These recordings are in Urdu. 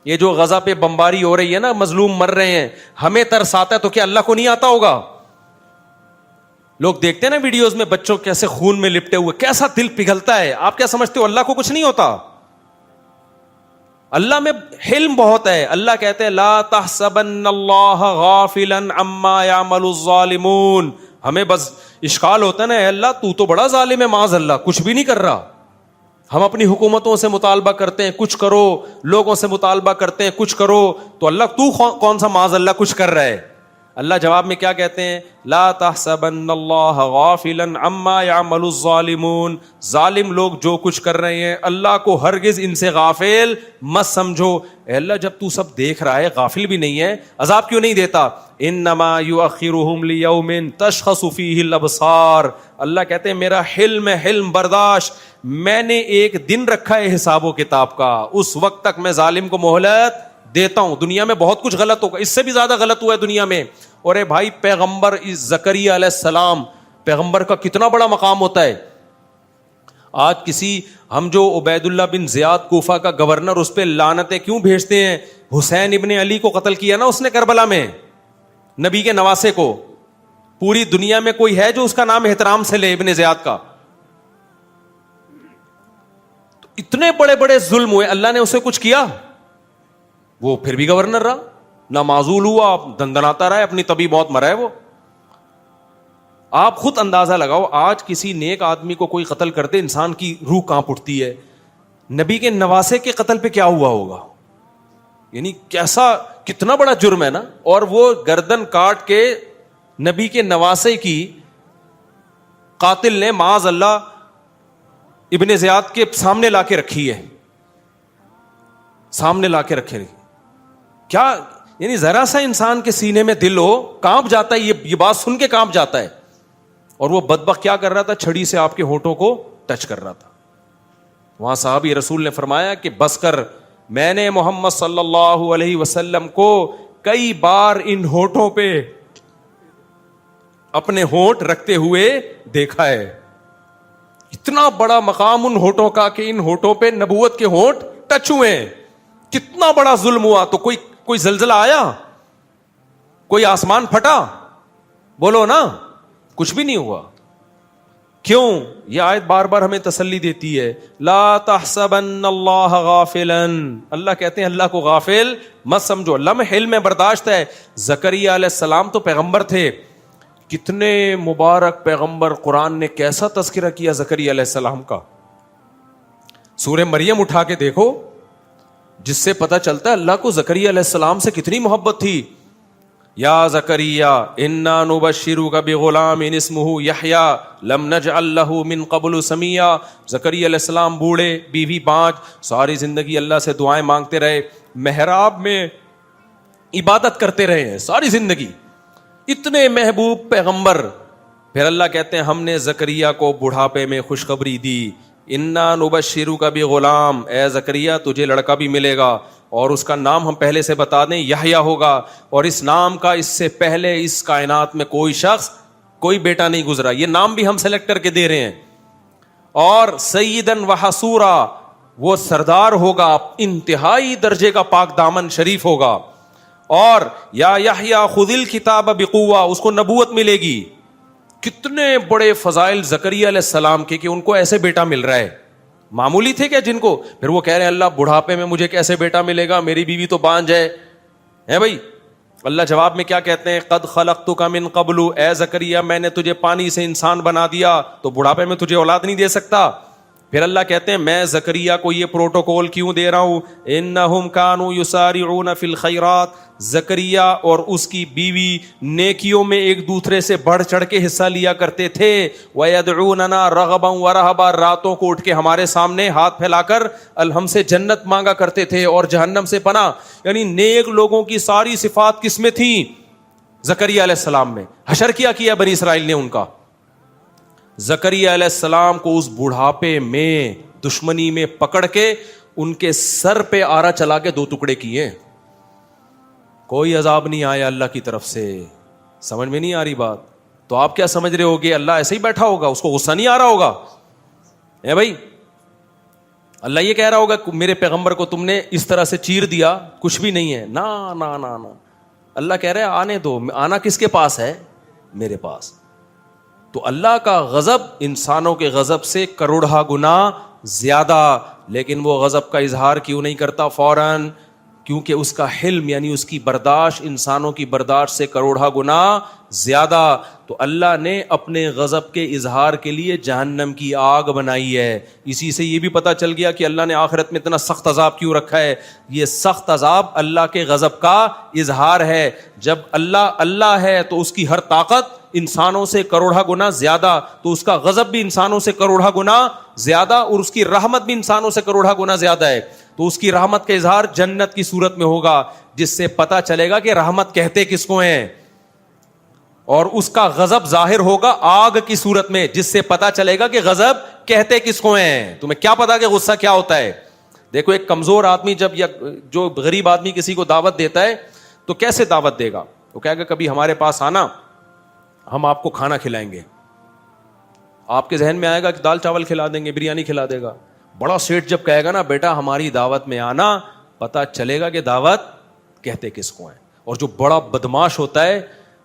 یہ جو غزہ پہ بمباری ہو رہی ہے نا, مظلوم مر رہے ہیں, ہمیں ترس آتا ہے تو کیا اللہ کو نہیں آتا ہوگا؟ لوگ دیکھتے ہیں نا ویڈیوز میں بچوں کیسے خون میں لپٹے ہوئے, کیسا دل پگھلتا ہے. آپ کیا سمجھتے ہو اللہ کو کچھ نہیں ہوتا؟ اللہ میں حلم بہت ہے. اللہ کہتے ہیں لا تحسبن اللہ غافلا عما يعمل الظالمون. ہمیں بس اشکال ہوتا ہے نا, اے اللہ تو تو بڑا ظالم ہے, معاذ اللہ کچھ بھی نہیں کر رہا. ہم اپنی حکومتوں سے مطالبہ کرتے ہیں کچھ کرو, لوگوں سے مطالبہ کرتے ہیں کچھ کرو, تو اللہ تو کون سا معاذ اللہ کچھ کر رہا ہے؟ اللہ جواب میں کیا کہتے ہیں؟ لا تحسبن اللہ غافلا عما يعمل الظالمون. ظالم لوگ جو کچھ کر رہے ہیں اللہ کو ہرگز ان سے غافل مت سمجھو. اے اللہ جب تو سب دیکھ رہا ہے, غافل بھی نہیں ہے, عذاب کیوں نہیں دیتا؟ انما یؤخرهم لیوم تشخص فیہ الابصار. اللہ کہتے ہیں میرا حلم ہے, حلم برداشت, میں نے ایک دن رکھا ہے حساب و کتاب کا, اس وقت تک میں ظالم کو مہلت دیتا ہوں. دنیا میں بہت کچھ غلط ہوگا, اس سے بھی زیادہ غلط ہوا ہے دنیا میں. اور اے بھائی پیغمبر زکریا علیہ السلام, پیغمبر کا کتنا بڑا مقام ہوتا ہے. آج کسی ہم جو عبید اللہ بن زیاد کوفہ کا گورنر, اس پہ لعنتیں کیوں بھیجتے ہیں؟ حسین ابن علی کو قتل کیا نا اس نے کربلا میں, نبی کے نواسے کو. پوری دنیا میں کوئی ہے جو اس کا نام احترام سے لے ابن زیاد کا؟ تو اتنے بڑے بڑے ظلم ہوئے, اللہ نے اسے کچھ کیا؟ وہ پھر بھی گورنر رہا, نہ معزول ہوا, دندناتا رہا ہے, اپنی طبی موت مرا ہے وہ. آپ خود اندازہ لگاؤ, آج کسی نیک آدمی کو کوئی قتل کرتے انسان کی روح کانپ اٹھتی ہے. نبی کے نواسے کے قتل پہ کیا ہوا ہوگا؟ یعنی کیسا, کتنا بڑا جرم ہے نا. اور وہ گردن کاٹ کے نبی کے نواسے کی قاتل نے معاذ اللہ ابن زیاد کے سامنے لا کے رکھی ہے, سامنے لا کے رکھے. کیا یعنی ذرا سا انسان کے سینے میں دل ہو, کانپ جاتا ہے, یہ بات سن کے کانپ جاتا ہے. اور وہ بدبخت کیا کر رہا تھا؟ چھڑی سے آپ کے ہونٹوں کو ٹچ کر رہا تھا. وہاں صحابی رسول نے فرمایا کہ بس کر, میں نے محمد صلی اللہ علیہ وسلم کو کئی بار ان ہونٹوں پہ اپنے ہونٹ رکھتے ہوئے دیکھا ہے. اتنا بڑا مقام ان ہونٹوں کا کہ ان ہونٹوں پہ نبوت کے ہونٹ ٹچ ہوئے. کتنا بڑا ظلم ہوا. تو کوئی زلزلہ آیا؟ کوئی آسمان پھٹا؟ بولو نا, کچھ بھی نہیں ہوا. کیوں؟ یہ آیت بار بار ہمیں تسلی دیتی ہے, لا تحسبن اللہ غافلا. اللہ کہتے ہیں اللہ کو غافل مت سمجھو. اللہ میں حلم برداشت ہے. زکریا علیہ السلام تو پیغمبر تھے, کتنے مبارک پیغمبر. قرآن نے کیسا تذکرہ کیا زکریا علیہ السلام کا. سورہ مریم اٹھا کے دیکھو, جس سے پتہ چلتا ہے اللہ کو زکریا علیہ السلام سے کتنی محبت تھی. یا زکریا انا نبشرک بغلام اسمہ یحییٰ لم نجعل لہ من قبل سمیہ. زکریا علیہ السلام بوڑھے, بیوی 5, ساری زندگی اللہ سے دعائیں مانگتے رہے, محراب میں عبادت کرتے رہے ہیں ساری زندگی. اتنے محبوب پیغمبر. پھر اللہ کہتے ہیں ہم نے زکریا کو بڑھاپے میں خوشخبری دی. انا نبشرک بغلام, اے زکریا تجھے لڑکا بھی ملے گا, اور اس کا نام ہم پہلے سے بتا دیں یحییٰ ہوگا. اور اس نام کا اس سے پہلے اس کائنات میں کوئی شخص, کوئی بیٹا نہیں گزرا. یہ نام بھی ہم سلیکٹ کر کے دے رہے ہیں. اور سیدن و حصورا, وہ سردار ہوگا, انتہائی درجے کا پاک دامن شریف ہوگا. اور یا یحییٰ خذ الکتاب بقوہ, اس کو نبوت ملے گی. کتنے بڑے فضائل زکریا علیہ السلام کے کہ ان کو ایسے بیٹا مل رہا ہے. معمولی تھے کیا جن کو؟ پھر وہ کہہ رہے ہیں اللہ بڑھاپے میں مجھے کیسے بیٹا ملے گا, میری بیوی تو بانجھ ہے بھائی. اللہ جواب میں کیا کہتے ہیں؟ قد خلقتک من قبل, اے زکریا میں نے تجھے پانی سے انسان بنا دیا, تو بڑھاپے میں تجھے اولاد نہیں دے سکتا. پھر اللہ کہتے ہیں میں زکریا کو یہ پروٹوکول کیوں دے رہا ہوں؟ انہم کانوا یسارعون فی الخیرات, زکریا اور اس کی بیوی نیکیوں میں ایک دوسرے سے بڑھ چڑھ کے حصہ لیا کرتے تھے. وَيَدْعُونَنَا رَغَبًا وَرَهَبًا, راتوں کو اٹھ کے ہمارے سامنے ہاتھ پھیلا کر ہم سے جنت مانگا کرتے تھے اور جہنم سے پناہ. یعنی نیک لوگوں کی ساری صفات کس میں تھیں؟ زکریا علیہ السلام میں. حشر کیا بنی اسرائیل نے ان کا. زکریا علیہ السلام کو اس بڑھاپے میں دشمنی میں پکڑ کے ان کے سر پہ آرا چلا کے 2 ٹکڑے کیے. کوئی عذاب نہیں آیا اللہ کی طرف سے. سمجھ میں نہیں آ رہی بات؟ تو آپ کیا سمجھ رہے ہوگے اللہ ایسے ہی بیٹھا ہوگا, اس کو غصہ نہیں آ رہا ہوگا؟ اے بھائی اللہ یہ کہہ رہا ہوگا میرے پیغمبر کو تم نے اس طرح سے چیر دیا, کچھ بھی نہیں ہے, نا نا نا نا. اللہ کہہ رہا ہے آنے دو. آنا کس کے پاس ہے؟ میرے پاس. تو اللہ کا غضب انسانوں کے غضب سے کروڑہ گنا زیادہ, لیکن وہ غضب کا اظہار کیوں نہیں کرتا فوراً؟ کیونکہ اس کا حلم یعنی اس کی برداشت انسانوں کی برداشت سے کروڑہ گنا زیادہ. تو اللہ نے اپنے غضب کے اظہار کے لیے جہنم کی آگ بنائی ہے. اسی سے یہ بھی پتہ چل گیا کہ اللہ نے آخرت میں اتنا سخت عذاب کیوں رکھا ہے. یہ سخت عذاب اللہ کے غضب کا اظہار ہے. جب اللہ ہے تو اس کی ہر طاقت انسانوں سے کروڑہ گنا زیادہ, تو اس کا غضب بھی انسانوں سے کروڑہ گنا زیادہ, اور اس کی رحمت بھی انسانوں سے کروڑہ گنا زیادہ ہے. تو اس کی رحمت کا اظہار جنت کی صورت میں ہوگا, جس سے پتہ چلے گا کہ رحمت کہتے کس کو ہیں, اور اس کا غضب ظاہر ہوگا آگ کی صورت میں, جس سے پتہ چلے گا کہ غضب کہتے کس کو ہیں. تمہیں کیا پتا کہ غصہ کیا ہوتا ہے؟ دیکھو ایک کمزور آدمی جب یا جو غریب آدمی کسی کو دعوت دیتا ہے تو کیسے دعوت دے گا؟ وہ کہے گا کبھی ہمارے پاس آنا, ہم آپ کو کھانا کھلائیں گے. آپ کے ذہن میں آئے گا کہ دال چاول کھلا دیں گے, بریانی کھلا دے گا. بڑا سیٹ جب کہے گا نا بیٹا ہماری دعوت میں آنا, پتا چلے گا کہ دعوت کہتے کس کو ہیں. اور جو بڑا بدماش ہوتا ہے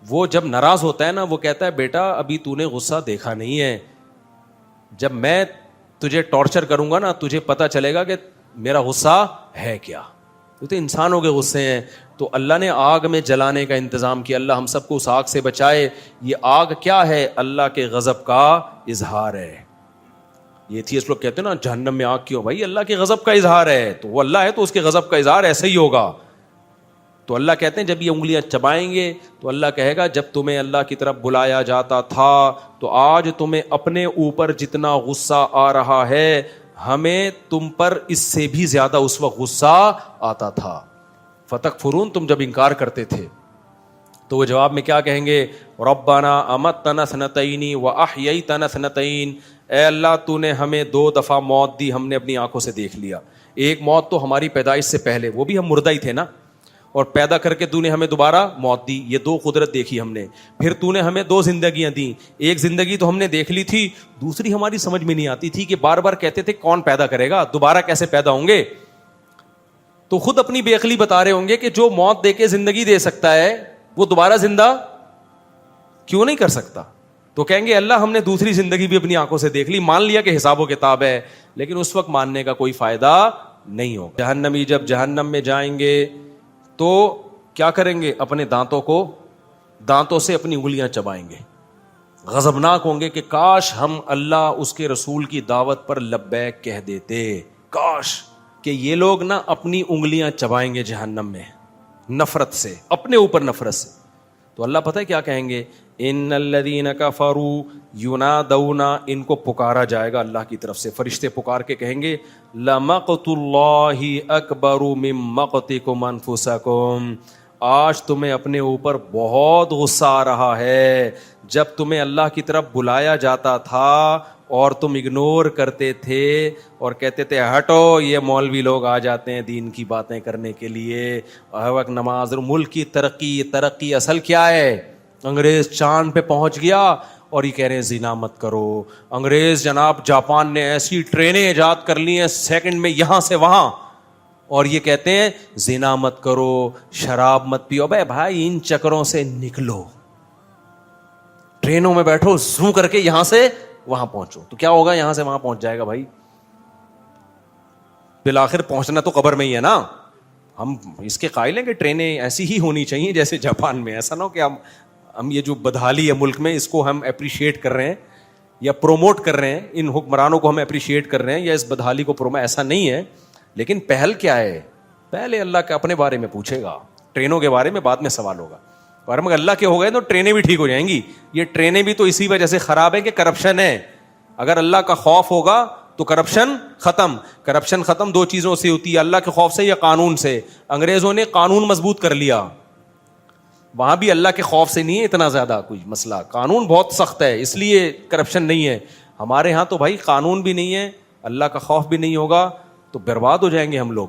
وہ جب ناراض ہوتا ہے نا, وہ کہتا ہے بیٹا ابھی تو نے غصہ دیکھا نہیں ہے, جب میں تجھے ٹارچر کروں گا نا تجھے پتا چلے گا کہ میرا غصہ ہے کیا. تو انسانوں کے غصے ہیں. تو اللہ نے آگ میں جلانے کا انتظام کیا. اللہ ہم سب کو اس آگ سے بچائے. یہ آگ کیا ہے؟ اللہ کے غضب کا اظہار ہے. یہ ایتھیسٹ لوگ کہتے ہیں نا جہنم میں آگ کیوں؟ بھائی اللہ کے غضب کا اظہار ہے, تو وہ اللہ ہے تو اس کے غضب کا اظہار ایسے ہی ہوگا. تو اللہ کہتے ہیں جب یہ انگلیاں چبائیں گے تو اللہ کہے گا جب تمہیں اللہ کی طرف بلایا جاتا تھا تو آج تمہیں اپنے اوپر جتنا غصہ آ رہا ہے ہمیں تم پر اس سے بھی زیادہ اس وقت غصہ آتا تھا. فتکفرون, تم جب انکار کرتے تھے. تو وہ جواب میں کیا کہیں گے؟ ربنا امتنا سنتین واحییتنا سنتین, اے اللہ تو نے ہمیں 2 دفعہ موت دی, ہم نے اپنی آنکھوں سے دیکھ لیا. ایک موت تو ہماری پیدائش سے پہلے, وہ بھی ہم مردہ ہی تھے نا, اور پیدا کر کے تو نے ہمیں دوبارہ موت دی. یہ 2 قدرت دیکھی ہم نے. پھر تو نے ہمیں 2 زندگیاں دیں. ایک زندگی تو ہم نے دیکھ لی تھی, دوسری ہماری سمجھ میں نہیں آتی تھی کہ بار بار کہتے تھے کون پیدا کرے گا, دوبارہ کیسے پیدا ہوں گے. تو خود اپنی بے عقلی بتا رہے ہوں گے کہ جو موت دے کے زندگی دے سکتا ہے وہ دوبارہ زندہ کیوں نہیں کر سکتا. تو کہیں گے اللہ ہم نے دوسری زندگی بھی اپنی آنکھوں سے دیکھ لی, مان لیا کہ حساب و کتاب ہے, لیکن اس وقت ماننے کا کوئی فائدہ نہیں ہوگا. جہنمی جب جہنم میں جائیں گے تو کیا کریں گے؟ اپنے دانتوں سے اپنی انگلیاں چبائیں گے, غضبناک ہوں گے کہ کاش ہم اللہ اس کے رسول کی دعوت پر لبیک کہہ دیتے. کاش کہ یہ لوگ نا اپنی انگلیاں چبائیں گے جہنم میں نفرت سے, اپنے اوپر نفرت سے. تو اللہ پتہ ہے کیا کہیں گے؟ ان الذین کفروا ینادون, ان کو پکارا جائے گا اللہ کی طرف سے, فرشتے پکار کے کہیں گے لمقت اللہ اکبر من مقتکم انفسکم, آج تمہیں اپنے اوپر بہت غصہ آ رہا ہے. جب تمہیں اللہ کی طرف بلایا جاتا تھا اور تم اگنور کرتے تھے اور کہتے تھے ہٹو یہ مولوی لوگ آ جاتے ہیں دین کی باتیں کرنے کے لیے, ہر وقت نماز. ملک کی ترقی اصل کیا ہے؟ انگریز چاند پہ پہنچ گیا اور یہ کہہ رہے ہیں زنا مت کرو. انگریز جناب جاپان نے ایسی ٹرینیں ایجاد کر لی ہیں سیکنڈ میں یہاں سے وہاں, اور یہ کہتے ہیں زنا مت کرو, شراب مت پیو. بھائی ان چکروں سے نکلو, ٹرینوں میں بیٹھو, زوں کر کے یہاں سے وہاں پہنچو. تو کیا ہوگا؟ یہاں سے وہاں پہنچ جائے گا بھائی. بالآخر پہنچنا تو قبر میں ہی ہے نا. ہم اس کے قائل ہیں کہ ٹرینیں ایسی ہی ہونی چاہیے جیسے جاپان میں. ایسا نہ ہو کہ ہم یہ جو بدحالی ہے ملک میں اس کو ہم اپریشیٹ کر رہے ہیں یا پروموٹ کر رہے ہیں, ان حکمرانوں کو ہم اپریشیٹ کر رہے ہیں یا اس بدحالی کو پروموٹ, ایسا نہیں ہے. لیکن پہل کیا ہے؟ پہلے اللہ کے اپنے بارے میں پوچھے گا, ٹرینوں کے بارے میں بعد میں سوال ہوگا. اور اگر اللہ کے ہو گئے تو ٹرینیں بھی ٹھیک ہو جائیں گی. یہ ٹرینیں بھی تو اسی وجہ سے خراب ہے کہ کرپشن ہے. اگر اللہ کا خوف ہوگا تو کرپشن ختم. کرپشن ختم 2 چیزوں سے ہوتی ہے, اللہ کے خوف سے یا قانون سے. انگریزوں نے قانون مضبوط کر لیا, وہاں بھی اللہ کے خوف سے نہیں ہے اتنا زیادہ کوئی مسئلہ, قانون بہت سخت ہے اس لیے کرپشن نہیں ہے. ہمارے ہاں تو بھائی قانون بھی نہیں ہے, اللہ کا خوف بھی نہیں ہوگا, تو برباد ہو جائیں گے ہم لوگ.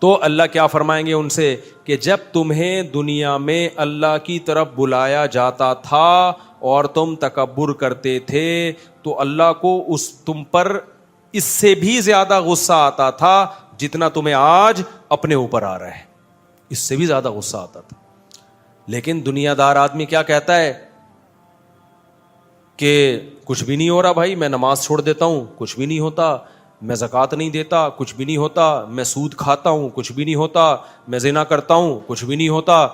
تو اللہ کیا فرمائیں گے ان سے کہ جب تمہیں دنیا میں اللہ کی طرف بلایا جاتا تھا اور تم تکبر کرتے تھے تو اللہ کو تم پر اس سے بھی زیادہ غصہ آتا تھا جتنا تمہیں آج اپنے اوپر آ رہا ہے, اس سے بھی زیادہ غصہ آتا تھا. لیکن دنیا دار آدمی کیا کہتا ہے کہ کچھ بھی نہیں ہو رہا بھائی, میں نماز چھوڑ دیتا ہوں, کچھ بھی نہیں ہوتا, میں زکوٰۃ نہیں دیتا, کچھ بھی نہیں ہوتا, میں سود کھاتا ہوں, کچھ بھی نہیں ہوتا, میں زنا کرتا ہوں, کچھ بھی نہیں ہوتا.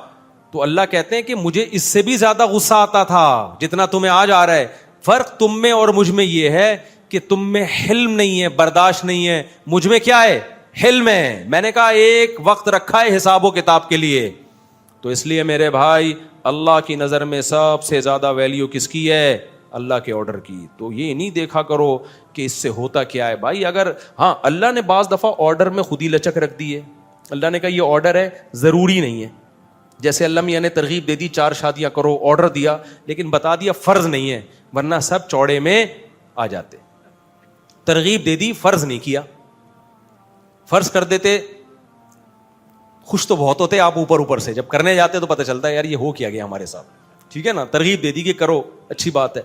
تو اللہ کہتے ہیں کہ مجھے اس سے بھی زیادہ غصہ آتا تھا جتنا تمہیں آج آ رہا ہے. فرق تم میں اور مجھ میں یہ ہے کہ تم میں حلم نہیں ہے, برداشت نہیں ہے, مجھ میں کیا ہے, حلم ہے. میں نے کہا ایک وقت رکھا ہے حساب و کتاب کے لیے. تو اس لیے میرے بھائی, اللہ کی نظر میں سب سے زیادہ ویلیو کس کی ہے, اللہ کے آرڈر کی. تو یہ نہیں دیکھا کرو کہ اس سے ہوتا کیا ہے بھائی. اگر ہاں اللہ نے بعض دفعہ آرڈر میں خود ہی لچک رکھ دی ہے, اللہ نے کہا یہ آرڈر ہے, ضروری نہیں ہے. جیسے اللہ میاں نے ترغیب دے دی 4 شادیاں کرو, آرڈر دیا, لیکن بتا دیا فرض نہیں ہے, ورنہ سب چوڑے میں آ جاتے. ترغیب دے دی, فرض نہیں کیا. فرض کر دیتے خوش تو بہت ہوتے آپ اوپر اوپر سے, جب کرنے جاتے تو پتہ چلتا ہے یار یہ ہو کیا گیا ہمارے ساتھ. ٹھیک ہے نا, ترغیب دے دی کہ کرو, اچھی بات ہے.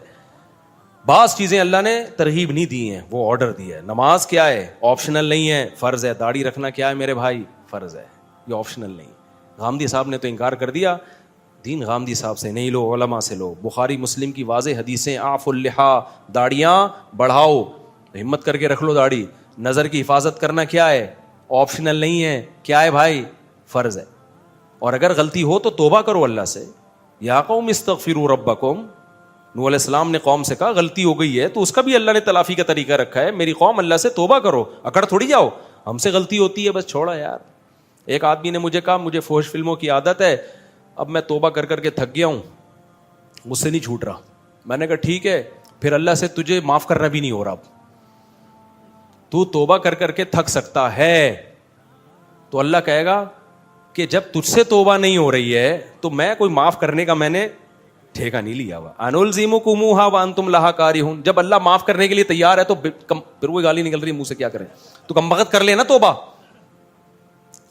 بعض چیزیں اللہ نے ترغیب نہیں دی ہیں, وہ آرڈر دیا ہے. نماز کیا ہے, آپشنل نہیں ہے, فرض ہے. داڑھی رکھنا کیا ہے میرے بھائی, فرض ہے, یہ آپشنل نہیں. غامدی صاحب نے تو انکار کر دیا, دین غامدی صاحب سے نہیں لو, علماء سے لو. بخاری مسلم کی واضح حدیثیں, آف اللحا, داڑیاں بڑھاؤ, ہمت کر کے رکھ لو داڑھی. نظر کی حفاظت کرنا کیا ہے, آپشنل نہیں ہے, کیا ہے بھائی, فرض ہے. اور اگر غلطی ہو تو توبہ کرو اللہ سے. یا قوم استغفروا ربکم, نوح علیہ السلام نے قوم سے کہا غلطی ہو گئی ہے, تو اس کا بھی اللہ نے تلافی کا طریقہ رکھا ہے. میری قوم اللہ سے توبہ کرو, اکڑ تھوڑی جاؤ, ہم سے غلطی ہوتی ہے بس چھوڑا یار. ایک آدمی نے مجھے کہا مجھے فحش فلموں کی عادت ہے, اب میں توبہ کر کر کے تھک گیا ہوں, مجھ سے نہیں چھوٹ رہا. میں نے کہا ٹھیک ہے, پھر اللہ سے تجھے معاف کرنا بھی نہیں ہو رہا. تو توبہ کر کر کے تھک سکتا ہے, تو اللہ کہے گا کہ جب تجھ سے توبہ نہیں ہو رہی ہے تو میں کوئی معاف کرنے کا میں نے ٹھیکہ نہیں لیا ہوا. انلزمکموھا وانتم لھا کارہون. جب اللہ معاف کرنے کے لیے تیار ہے تو پھر وہ گالی نکل رہی ہے منہ سے, کیا کریں, تو کم بخت کر لینا توبہ.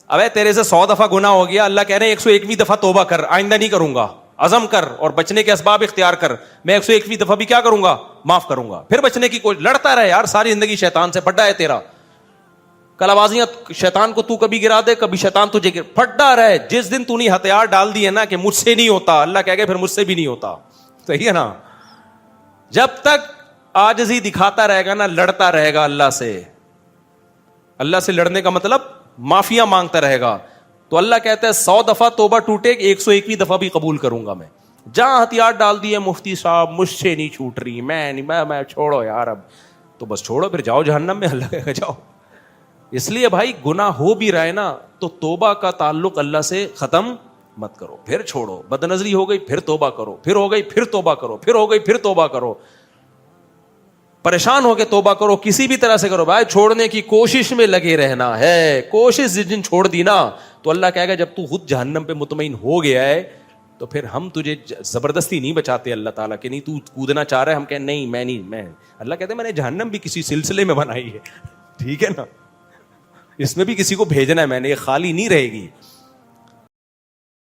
ابے تیرے سے 100 دفعہ گناہ ہو گیا, اللہ کہہ رہے ہیں 101ویں دفعہ توبہ کر, آئندہ نہیں کروں گا, عزم کر اور بچنے کے اسباب اختیار کر, میں 101ویں دفعہ بھی کیا کروں گا, معاف کروں گا. پھر بچنے کی کوئی, لڑتا رہے یار ساری زندگی شیطان سے, پھڈا ہے تیرا. کلابازیاں شیطان کو تو کبھی گرا دے, کبھی شیطان تجھے پھڈا رہے. جس دن تو نے ہتھیار ڈال دی ہے نا کہ مجھ سے نہیں ہوتا, اللہ کہے گا پھر مجھ سے بھی نہیں ہوتا. صحیح ہے نا. جب تک عاجزی دکھاتا رہے گا نا, لڑتا رہے گا اللہ سے. اللہ سے لڑنے کا مطلب معافیاں مانگتا رہے گا. تو اللہ کہتا ہے 100 دفعہ توبہ ٹوٹے, 101ویں دفعہ بھی قبول کروں گا میں. جہاں ہتھیار ڈال دیے مفتی صاحب مجھ سے نہیں چھوٹ رہی, میں چھوڑو یار, اب تو بس چھوڑو, پھر جاؤ جہنم میں, اللہ کہے گا جاؤ. اس لیے بھائی گناہ ہو بھی رہا ہے نا تو توبہ کا تعلق اللہ سے ختم مت کرو, پھر چھوڑو. بد نظری ہو گئی پھر توبہ کرو, پھر ہو گئی پھر توبہ کرو, پھر ہو گئی پھر توبہ کرو. پریشان ہو کے توبہ کرو, کسی بھی طرح سے کرو بھائی, چھوڑنے کی کوشش میں لگے رہنا ہے. کوشش جس دن چھوڑ دی نا تو اللہ کہے گا جب تو خود جہنم پہ مطمئن ہو گیا ہے تو پھر ہم تجھے زبردستی نہیں بچاتے. اللہ تعالیٰ کہ نہیں تو کودنا چاہ رہا ہے, ہم کہیں نہیں میں نہیں, میں, اللہ کہتے ہیں میں نے جہنم بھی کسی سلسلے میں بنائی ہے. ٹھیک ہے نا, اس میں بھی کسی کو بھیجنا ہے میں نے, یہ خالی نہیں رہے گی.